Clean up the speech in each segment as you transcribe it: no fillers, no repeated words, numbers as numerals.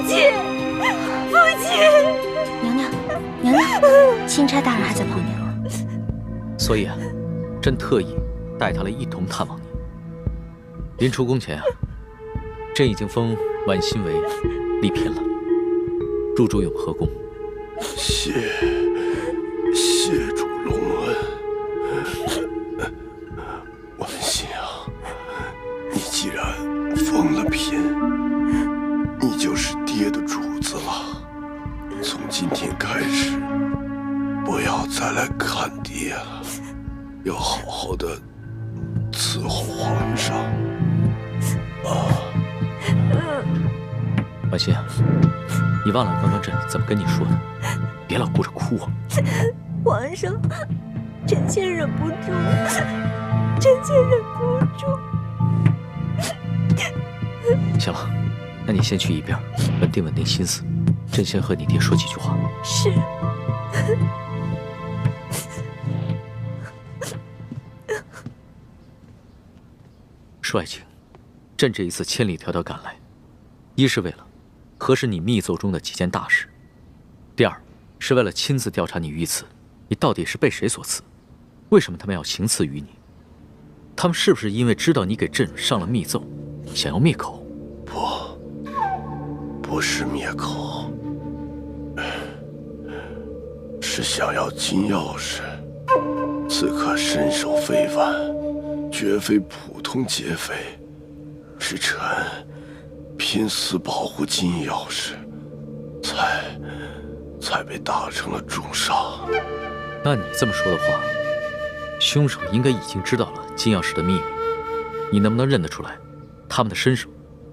亲，父亲！娘娘，娘娘，钦差大人还在旁边呢。所以啊，朕特意带他来一同探望你。临出宫前啊，朕已经封婉心为丽嫔了，入主永和宫。谢主隆恩。婉心啊，你既然封了嫔，你就是爹的主子了。从今天开始，不要再来看爹了，要好好的伺候皇上。婉心啊，你忘了刚刚朕怎么跟你说的？别老顾着哭啊！皇上，臣妾忍不住，臣妾忍不住。行了，那你先去一边，稳定稳定心思。朕先和你爹说几句话。是。说爱卿，朕这一次千里迢迢赶来，一是为了核实你密奏中的几件大事，第二是为了亲自调查你御赐，你到底是被谁所赐？为什么他们要行刺于你？他们是不是因为知道你给朕上了密奏，想要灭口？不是灭口，是想要金钥匙。此刻身手非凡，绝非普通劫匪，是臣拼死保护金钥匙，才被打成了重伤。那你这么说的话，凶手应该已经知道了金钥匙的秘密。你能不能认得出来，他们的身手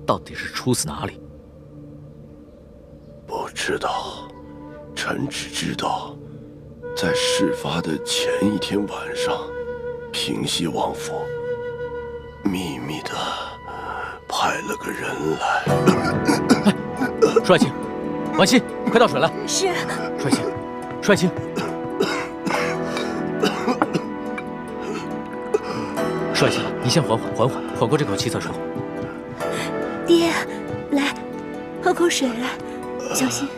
到底是出自哪里？不知道，臣只知道，在事发的前一天晚上，平西王府秘密的派了个人来。帅卿，婉心，快倒水来。是。帅卿，帅卿。帅卿，你先缓过这口气再说。爹，来，喝口水来，小心。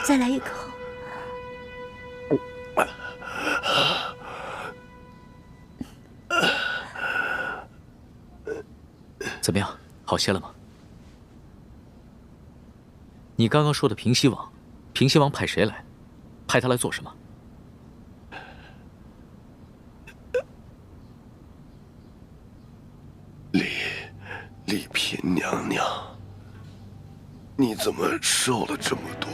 再来一口。怎么样，好些了吗？你刚刚说的平西王，平西王派谁来？派他来做什么？丽嫔娘娘，你怎么瘦了这么多，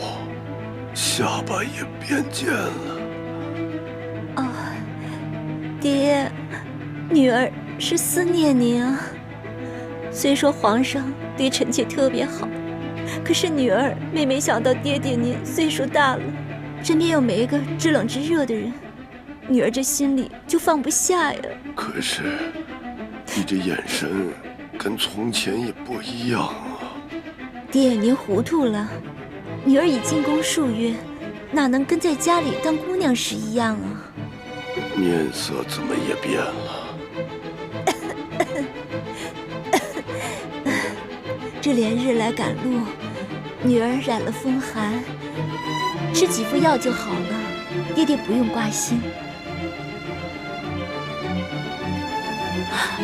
下巴也变尖了？爹，女儿是思念您啊。虽说皇上对臣妾特别好，可是女儿每没想到爹爹您岁数大了，身边又没一个知冷知热的人，女儿这心里就放不下呀。可是你这眼神跟从前也不一样啊。爹，您糊涂了，女儿已进宫数月，哪能跟在家里当姑娘时一样啊？面色怎么也变了？这连日来赶路，女儿染了风寒，吃几副药就好了，爹爹不用挂心。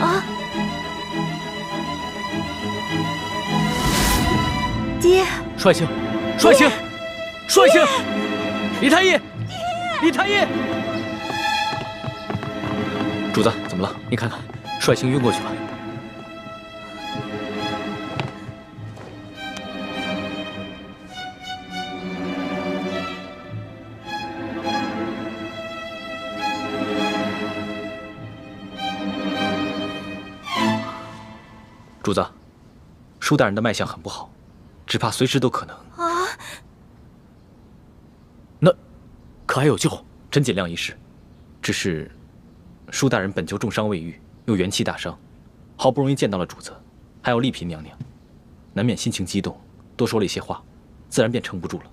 啊！爹！帅卿，帅卿，帅卿！李太医，李太医！主子，怎么了？你看看，帅卿晕过去了。主子，舒大人的脉象很不好，只怕随时都可能。啊！那可还有救？臣尽量一试。只是，舒大人本就重伤未愈，又元气大伤，好不容易见到了主子，还有丽嫔娘娘，难免心情激动，多说了一些话，自然便撑不住了。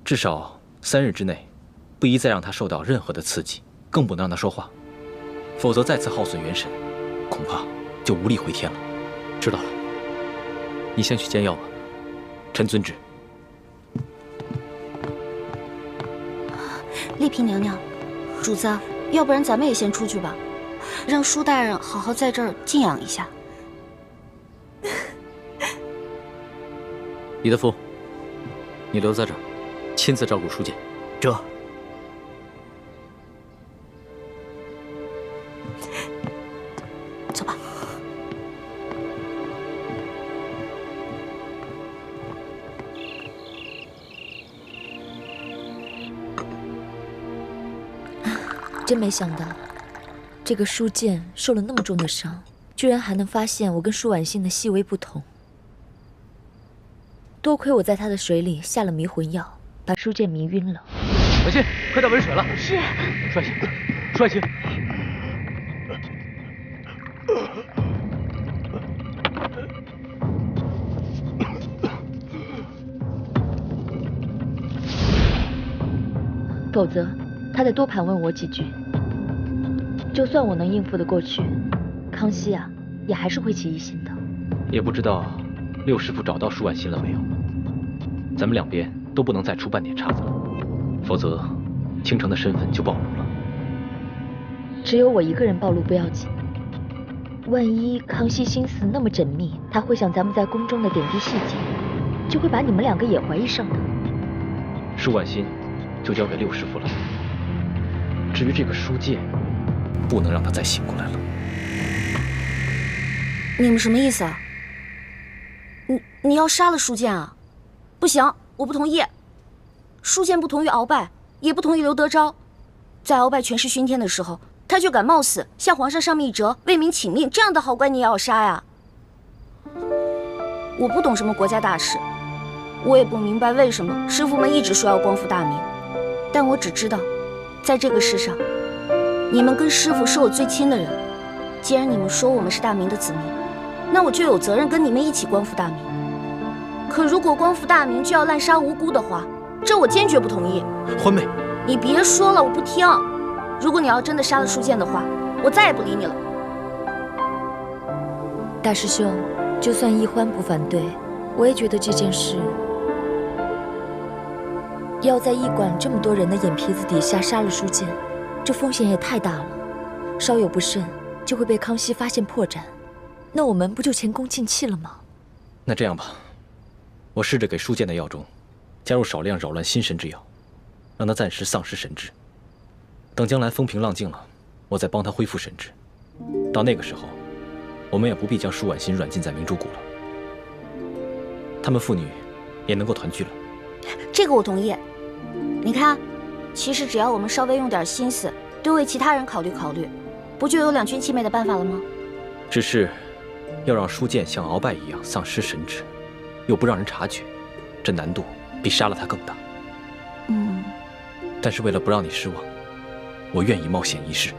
至少3日之内，不宜再让他受到任何的刺激，更不能让他说话，否则再次耗损元神，恐怕就无力回天了。知道了，你先去煎药吧。臣遵旨。丽嫔娘娘，主子，要不然咱们也先出去吧，让舒大人好好在这儿静养一下。李德福，你留在这儿，亲自照顾舒剑。这。走吧。真没想到，这个舒剑受了那么重的伤，居然还能发现我跟舒婉欣的细微不同。多亏我在他的水里下了迷魂药，把舒剑迷晕了。婉欣，快到温水了。是。舒婉欣，舒婉欣。否则，他再多盘问我几句，就算我能应付得过去，康熙啊，也还是会起疑心的。也不知道六师傅找到舒婉欣了没有？咱们两边都不能再出半点岔子了，否则倾城的身份就暴露了。只有我一个人暴露不要紧，万一康熙心思那么缜密，他会想咱们在宫中的点滴细节，就会把你们两个也怀疑上的。舒婉欣就交给六师傅了。至于这个舒剑，不能让他再醒过来了。你们什么意思啊？你要杀了舒剑啊？不行，我不同意。舒剑不同于鳌拜，也不同于刘德昭。在鳌拜权势熏天的时候，他就敢冒死向皇上上密折，为民请命，这样的好官你也要杀呀？我不懂什么国家大事，我也不明白为什么师傅们一直说要光复大明，但我只知道，在这个世上，你们跟师傅是我最亲的人。既然你们说我们是大明的子民，那我就有责任跟你们一起光复大明。可如果光复大明就要滥杀无辜的话，这我坚决不同意。欢妹，你别说了，我不听。如果你要真的杀了舒剑的话，我再也不理你了。大师兄，就算易欢不反对，我也觉得这件事要在驿馆这么多人的眼皮子底下杀了舒剑，这风险也太大了，稍有不慎就会被康熙发现破绽，那我们不就前功尽弃了吗？那这样吧，我试着给舒剑的药中加入少量扰乱心神之药，让他暂时丧失神智。等将来风平浪静了，我再帮他恢复神智。到那个时候，我们也不必将舒婉欣软禁在明珠谷了，他们父女也能够团聚了。这个我同意。你看，其实只要我们稍微用点心思，多为其他人考虑考虑，不就有两全其美的办法了吗？只是要让舒剑像鳌拜一样丧失神智，又不让人察觉，这难度比杀了他更大。但是为了不让你失望，我愿意冒险一试。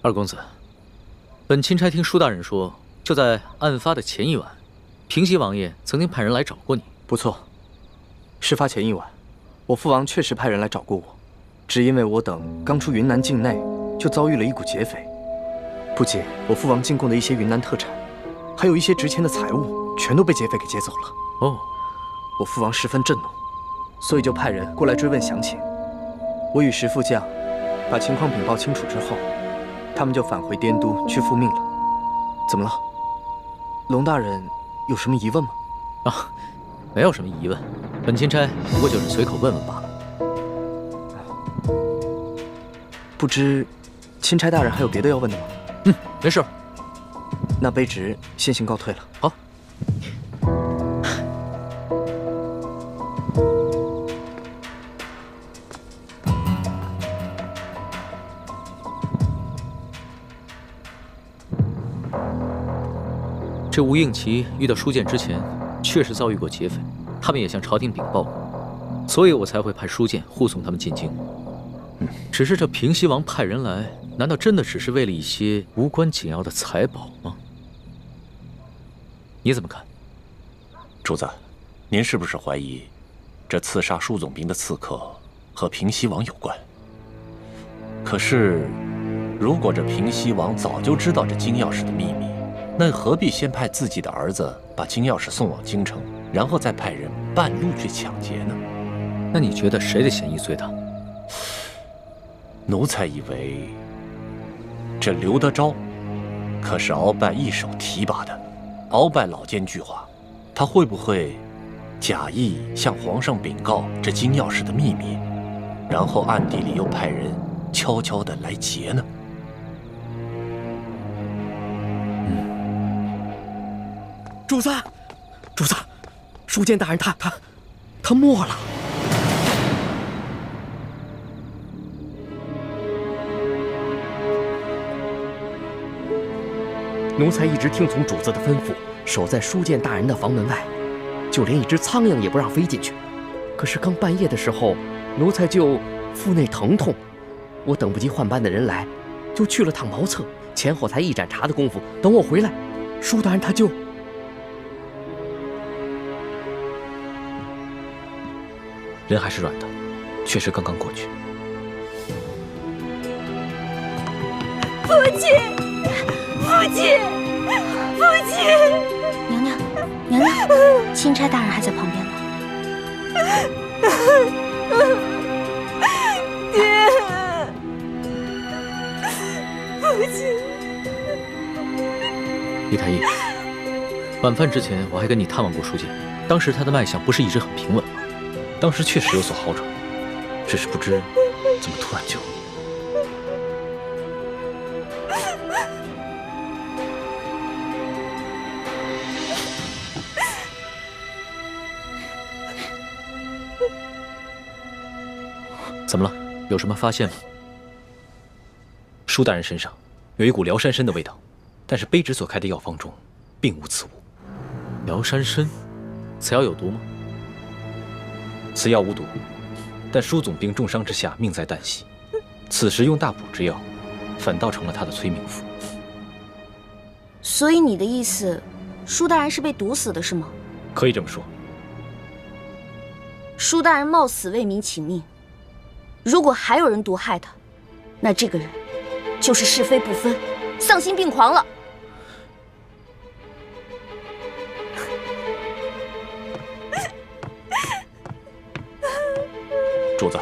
二公子，本钦差听舒大人说，就在案发的前一晚，平西王爷曾经派人来找过你。不错，事发前一晚，我父王确实派人来找过我，只因为我等刚出云南境内，就遭遇了一股劫匪，不仅我父王进贡的一些云南特产，还有一些值钱的财物，全都被劫匪给劫走了。哦，我父王十分震怒，所以就派人过来追问详情。我与石副将把情况禀报清楚之后，他们就返回滇都去复命了。怎么了？龙大人有什么疑问吗？啊，没有什么疑问，本钦差不过就是随口问问罢了。不知钦差大人还有别的要问的吗？没事。那卑职先行告退了。好。这吴应奇遇到舒剑之前，确实遭遇过劫匪，他们也向朝廷禀报过，所以我才会派舒剑护送他们进京。只是这平西王派人来，难道真的只是为了一些无关紧要的财宝吗？你怎么看？主子，您是不是怀疑这刺杀舒总兵的刺客和平西王有关。可是，如果这平西王早就知道这金钥匙的秘密，那何必先派自己的儿子把金钥匙送往京城，然后再派人半路去抢劫呢？那你觉得谁的嫌疑最大？奴才以为，这刘德昭可是鳌拜一手提拔的。鳌拜老奸巨猾，他会不会假意向皇上禀告这金钥匙的秘密，然后暗地里又派人悄悄地来劫呢？主子，主子，书监大人他没了。奴才一直听从主子的吩咐，守在书监大人的房门外，就连一只苍蝇也不让飞进去。可是刚半夜的时候，奴才就腹内疼痛，我等不及换班的人来，就去了趟茅厕，前后才一盏茶的功夫。等我回来，舒大人他就……人还是软的，确实刚刚过去。父亲，父亲，父亲！娘娘，娘娘，钦差大人还在旁边呢。爹，父亲。李太医，晚饭之前我还跟你探望过书监，当时他的脉象不是一直很平稳吗？当时确实有所好转，只是不知怎么突然就……怎么了？有什么发现吗？舒大人身上有一股辽山参的味道，但是卑职所开的药方中并无此物。辽山参，此药有毒吗？此药无毒，但舒总兵重伤之下命在旦夕，此时用大补之药，反倒成了他的催命符。所以你的意思，舒大人是被毒死的，是吗？可以这么说。舒大人冒死为民请命，如果还有人毒害他，那这个人就是是非不分、丧心病狂了。主子，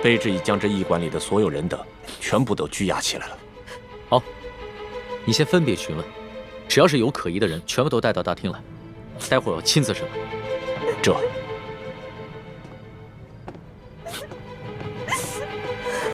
卑职已将这驿馆里的所有人等全部都拘押起来了。好，你先分别询问，只要是有可疑的人，全部都带到大厅来，待会儿我亲自审问。这